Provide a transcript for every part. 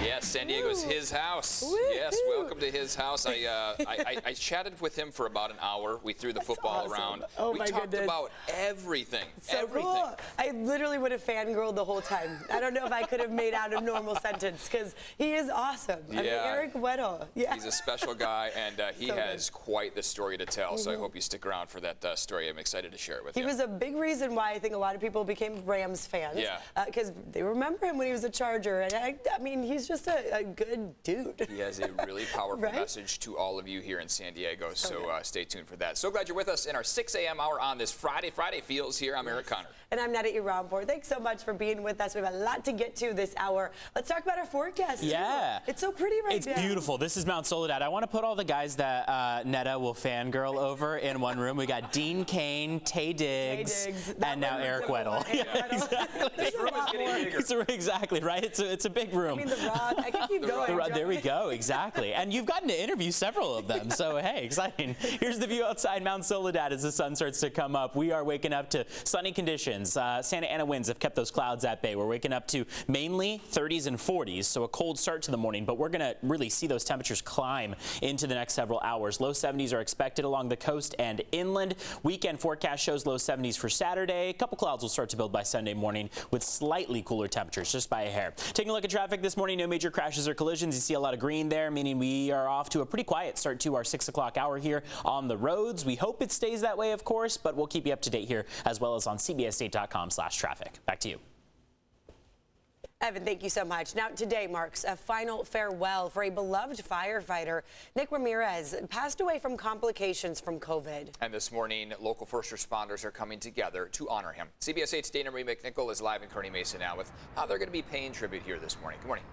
Yes, San Diego's his house. Woo-hoo. Yes, welcome to his house. I chatted with him for about an hour. We threw the football around. Oh, we my talked goodness. about everything. So cool. I literally would have fangirled the whole time. I don't know if I could have made out a normal sentence because he is awesome. I mean, Eric Weddle. Yeah. He's a special guy, and he So has quite the story to tell. So I hope you stick around for that story. I'm excited to share it with you. He was a big reason why I think a lot of people became Rams fans. Yeah. Because they remember him when he was a Charger. And I mean, he's just a good dude. He has a really powerful Right? message to all of you here in San Diego, so stay tuned for that. So glad you're with us in our 6 a.m. hour on this Friday. Friday feels here. I'm Eric Connor. And I'm Netta Iranpour. Thanks so much for being with us. We have a lot to get to this hour. Let's talk about our forecast. Yeah. Too. It's so pretty right It's now. beautiful. This is Mount Soledad. I want to put all the guys that Netta will fangirl over in one room. We got Dean Kane, Tay Diggs, and now Eric Weddle. Yeah, exactly. This room is getting bigger. Exactly, right? It's a big room. I mean, The Rock. I can keep going. There we go, exactly. And you've gotten to interview several of them, so hey, exciting. Here's the view outside Mount Soledad as the sun starts to come up. We are waking up to sunny conditions. Santa Ana winds have kept those clouds at bay. We're waking up to mainly 30s and 40s, so a cold start to the morning, but we're going to really see those temperatures climb into the next several hours. Low 70s are expected along the coast and inland. Weekend forecast shows low 70s for Saturday. A couple clouds will start to build by Sunday morning with slightly cooler temperatures, just by a hair. Taking a look at traffic this morning, no major crashes or collisions. You see a lot of green there, meaning we are off to a pretty quiet start to our 6 o'clock hour here on the roads. We hope it stays that way, of course, but we'll keep you up to date here as well as on cbs8.com/traffic. Back to you. Evan, thank you so much. Now, today marks a final farewell for a beloved firefighter. Nick Ramirez passed away from complications from COVID. And this morning, local first responders are coming together to honor him. CBS 8's Dana Marie McNichol is live in Kearny Mesa now with how they're going to be paying tribute here this morning. Good morning.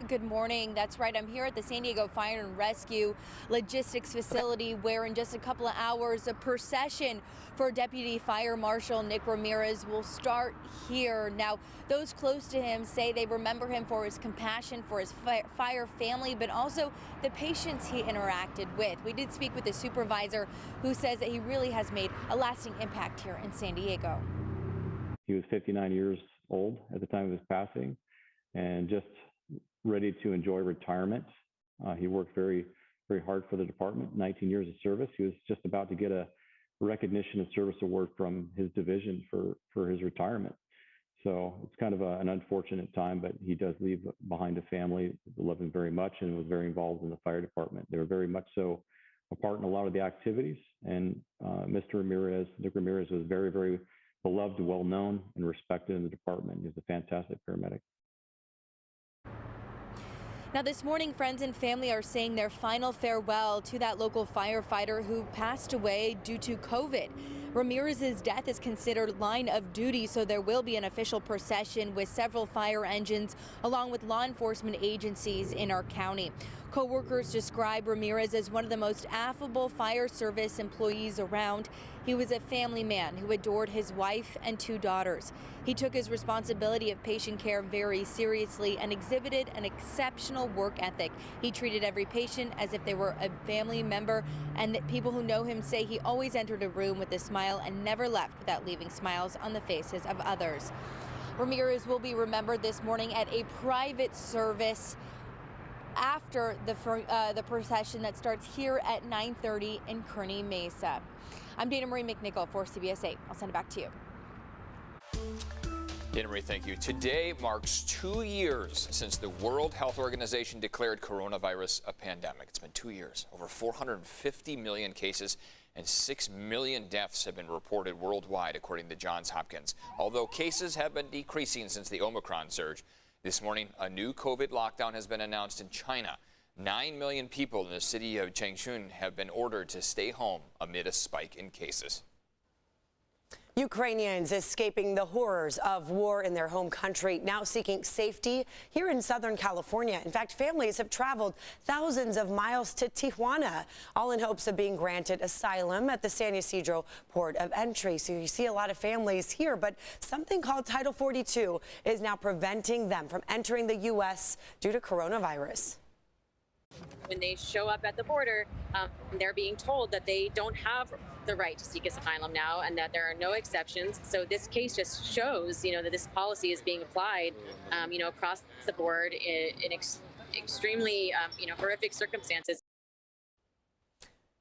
Good morning. That's right. I'm here at the San Diego Fire and Rescue Logistics Facility where in just a couple of hours a procession for Deputy Fire Marshal Nick Ramirez will start here. Now, those close to him say they remember him for his compassion for his fire family, but also the patients he interacted with. We did speak with the supervisor who says that he really has made a lasting impact here in San Diego. He was 59 years old at the time of his passing and just ready to enjoy retirement. He worked very, very hard for the department, 19 years of service. He was just about to get a recognition of service award from his division for his retirement. So it's kind of an unfortunate time, but he does leave behind a family that loved him very much and was very involved in the fire department. They were very much so a part in a lot of the activities. And Mr. Ramirez, Nick Ramirez, was very, very beloved, well known, and respected in the department. He was a fantastic paramedic. Now this morning, friends and family are saying their final farewell to that local firefighter who passed away due to COVID. Ramirez's death is considered line of duty, so there will be an official procession with several fire engines along with law enforcement agencies in our county. Co-workers describe Ramirez as one of the most affable fire service employees around. He was a family man who adored his wife and 2 daughters. He took his responsibility of patient care very seriously and exhibited an exceptional work ethic. He treated every patient as if they were a family member, and that people who know him say he always entered a room with a smile and never left without leaving smiles on the faces of others. Ramirez will be remembered this morning at a private service after the procession that starts here at 9:30 in Kearny Mesa. I'm Dana Marie McNichol for CBS 8. I'll send it back to you. Dana Marie, thank you. Today marks 2 years since the World Health Organization declared coronavirus a pandemic. It's been 2 years. Over 450 million cases and 6 million deaths have been reported worldwide, according to Johns Hopkins. Although cases have been decreasing since the Omicron surge, this morning a new COVID lockdown has been announced in China. 9 million people in the city of Changchun have been ordered to stay home amid a spike in cases. Ukrainians escaping the horrors of war in their home country, now seeking safety here in Southern California. In fact, families have traveled thousands of miles to Tijuana, all in hopes of being granted asylum at the San Ysidro port of entry. So you see a lot of families here, but something called Title 42 is now preventing them from entering the U.S. due to coronavirus. When they show up at the border, they're being told that they don't have the right to seek asylum now and that there are no exceptions. So this case just shows, that this policy is being applied, across the board in extremely, horrific circumstances.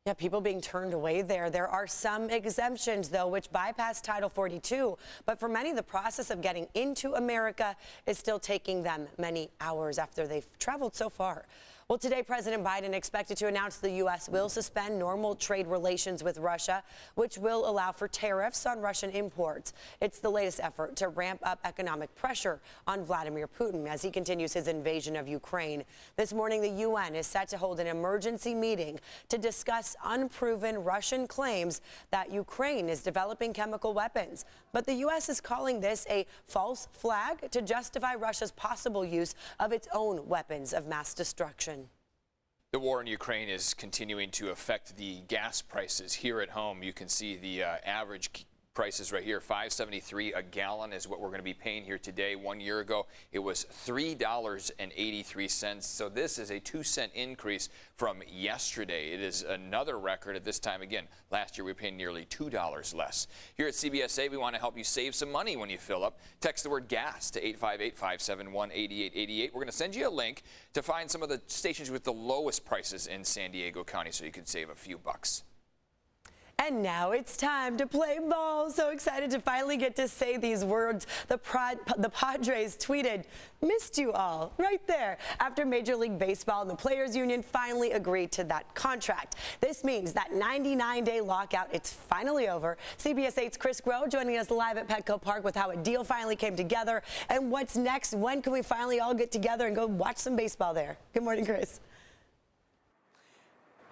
Yeah, people being turned away there. There are some exemptions, though, which bypass Title 42. But for many, the process of getting into America is still taking them many hours after they've traveled so far. Well, today, President Biden expected to announce the U.S. will suspend normal trade relations with Russia, which will allow for tariffs on Russian imports. It's the latest effort to ramp up economic pressure on Vladimir Putin as he continues his invasion of Ukraine. This morning, the UN is set to hold an emergency meeting to discuss unproven Russian claims that Ukraine is developing chemical weapons. But the U.S. is calling this a false flag to justify Russia's possible use of its own weapons of mass destruction. The war in Ukraine is continuing to affect the gas prices here at home. You can see the average prices right here. $5.73 a gallon is what we're going to be paying here today. 1 year ago, it was $3.83. So this is a 2-cent increase from yesterday. It is another record at this time. Again, last year we were paying nearly $2 less. Here at CBSA, we want to help you save some money when you fill up. Text the word gas to 858-571-8888. We're going to send you a link to find some of the stations with the lowest prices in San Diego County so you can save a few bucks. And now it's time to play ball. So excited to finally get to say these words. The Padres tweeted, "Missed you all," right there, after Major League Baseball and the Players Union finally agreed to that contract. This means that 99-day lockout, it's finally over. CBS 8's Chris Groh joining us live at Petco Park with how a deal finally came together and what's next. When can we finally all get together and go watch some baseball there? Good morning, Chris.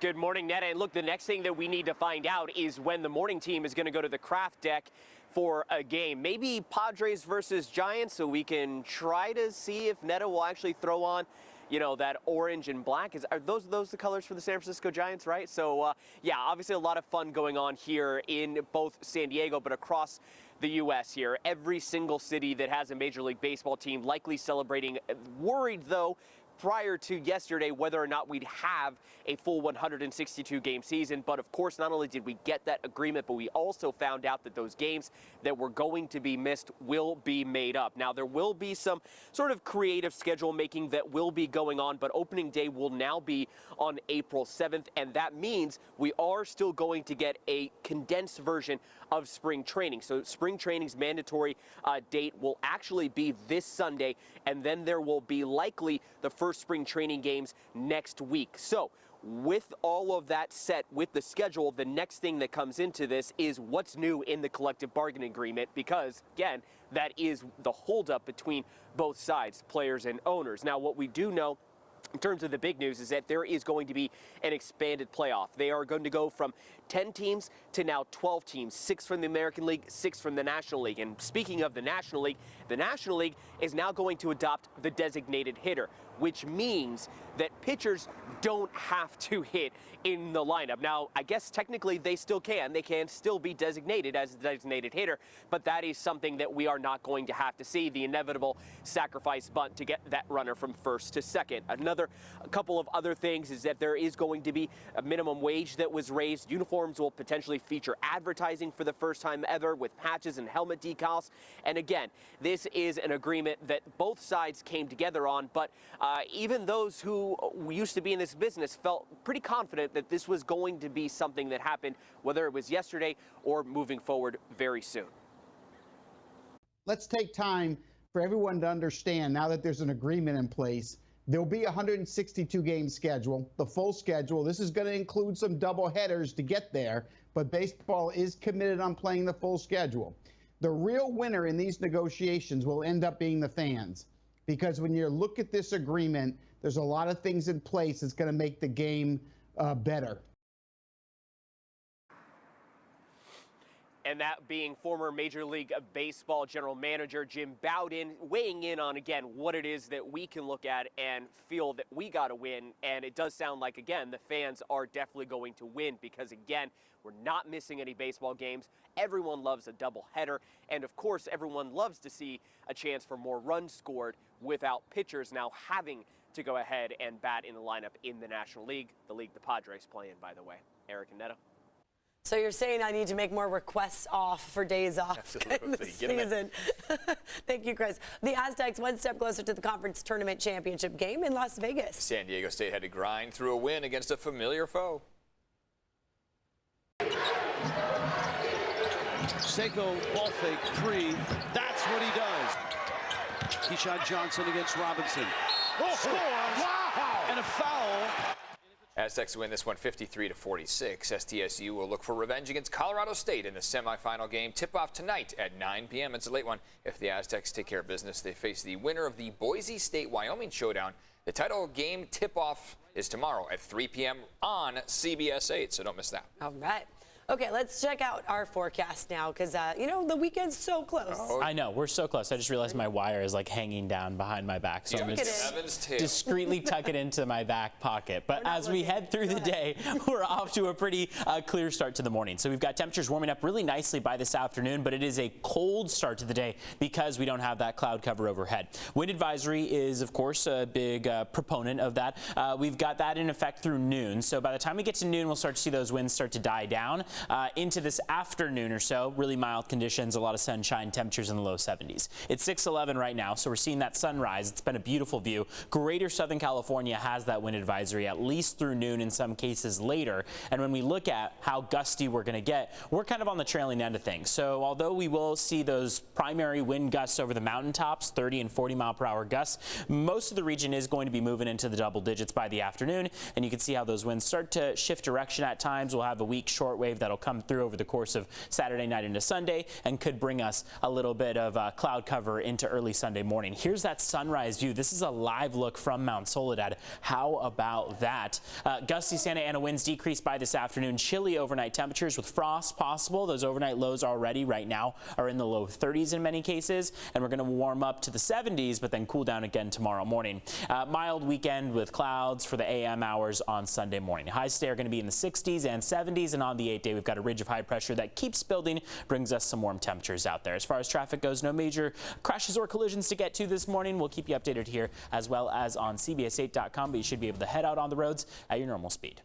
Good morning, Netta. And look, the next thing that we need to find out is when the morning team is going to go to the craft deck for a game. Maybe Padres versus Giants, so we can try to see if Netta will actually throw on, that orange and black. Are those the colors for the San Francisco Giants, right? So, yeah, obviously a lot of fun going on here in both San Diego, but across the U.S. here. Every single city that has a Major League Baseball team likely celebrating. Worried, though, prior to yesterday whether or not we'd have a full 162-game season. But of course, not only did we get that agreement, but we also found out that those games that were going to be missed will be made up. Now, there will be some sort of creative schedule making that will be going on, but opening day will now be on April 7th, and that means we are still going to get a condensed version of spring training. So spring training's mandatory date will actually be this Sunday, and then there will be likely the first spring training games next week. So with all of that set with the schedule, the next thing that comes into this is what's new in the collective bargaining agreement, because again, that is the holdup between both sides, players and owners. Now, what we do know in terms of the big news is that there is going to be an expanded playoff. They are going to go from 10 teams to now 12 teams, 6 from the American League, 6 from the National League. And speaking of the National League is now going to adopt the designated hitter, which means that pitchers don't have to hit in the lineup. Now, I guess technically they still can. They can still be designated as a designated hitter, but that is something that we are not going to have to see, the inevitable sacrifice bunt to get that runner from first to second. A couple of other things is that there is going to be a minimum wage that was raised. Uniforms will potentially feature advertising for the first time ever with patches and helmet decals. And again, this is an agreement that both sides came together on, but even those who used to be in this business felt pretty confident that this was going to be something that happened, whether it was yesterday or moving forward very soon. Let's take time for everyone to understand, now that there's an agreement in place, there'll be a 162-game schedule, the full schedule. This is going to include some double headers to get there, but baseball is committed on playing the full schedule. The real winner in these negotiations will end up being the fans, because when you look at this agreement, there's a lot of things in place that's going to make the game better. And that being former Major League Baseball general manager Jim Bowden, weighing in on, again, what it is that we can look at and feel that we got to win. And it does sound like, again, the fans are definitely going to win because, again, we're not missing any baseball games. Everyone loves a doubleheader. And, of course, everyone loves to see a chance for more runs scored without pitchers now having to go ahead and bat in the lineup in the National League, the league the Padres play in, by the way. Eric and Neto. So you're saying I need to make more requests off for days off in the season. Thank you, Chris. The Aztecs one step closer to the conference tournament championship game in Las Vegas. San Diego State had to grind through a win against a familiar foe. Seiko ball fake 3. That's what he does. Keyshawn Johnson against Robinson. Scores! Wow! And a foul. Aztecs win this one 53-46. SDSU will look for revenge against Colorado State in the semifinal game. Tip-off tonight at 9 p.m. It's a late one. If the Aztecs take care of business, they face the winner of the Boise State-Wyoming showdown. The title game tip-off is tomorrow at 3 p.m. on CBS 8, so don't miss that. All right. Okay, let's check out our forecast now because, you know, the weekend's so close. Oh. I know, we're so close. I just realized my wire is like hanging down behind my back. So I'm going to discreetly tuck it into my back pocket. But as we head through the day, we're off to a pretty clear start to the morning. So we've got temperatures warming up really nicely by this afternoon, but it is a cold start to the day because we don't have that cloud cover overhead. Wind advisory is, of course, a big proponent of that. We've got that in effect through noon. So by the time we get to noon, we'll start to see those winds start to die down. Into this afternoon or so, really mild conditions, a lot of sunshine, temperatures in the low 70s. It's 6:11 right now, so we're seeing that sunrise. It's been a beautiful view. Greater Southern California has that wind advisory at least through noon, in some cases later. And when we look at how gusty we're going to get, we're kind of on the trailing end of things. So although we will see those primary wind gusts over the mountaintops, 30 and 40 mile per hour gusts, most of the region is going to be moving into the double digits by the afternoon. And you can see how those winds start to shift direction at times. We'll have a weak shortwave that'll come through over the course of Saturday night into Sunday and could bring us a little bit of cloud cover into early Sunday morning. Here's that sunrise view. This is a live look from Mount Soledad. How about that? Gusty Santa Ana winds decrease by this afternoon. Chilly overnight temperatures with frost possible. Those overnight lows already right now are in the low 30s in many cases, and we're going to warm up to the 70s, but then cool down again tomorrow morning. Mild weekend with clouds for the AM hours on Sunday morning. Highs today are going to be in the 60s and 70s, and on the 8th day, we've got a ridge of high pressure that keeps building, brings us some warm temperatures out there. As far as traffic goes, no major crashes or collisions to get to this morning. We'll keep you updated here as well as on CBS8.com, but you should be able to head out on the roads at your normal speed.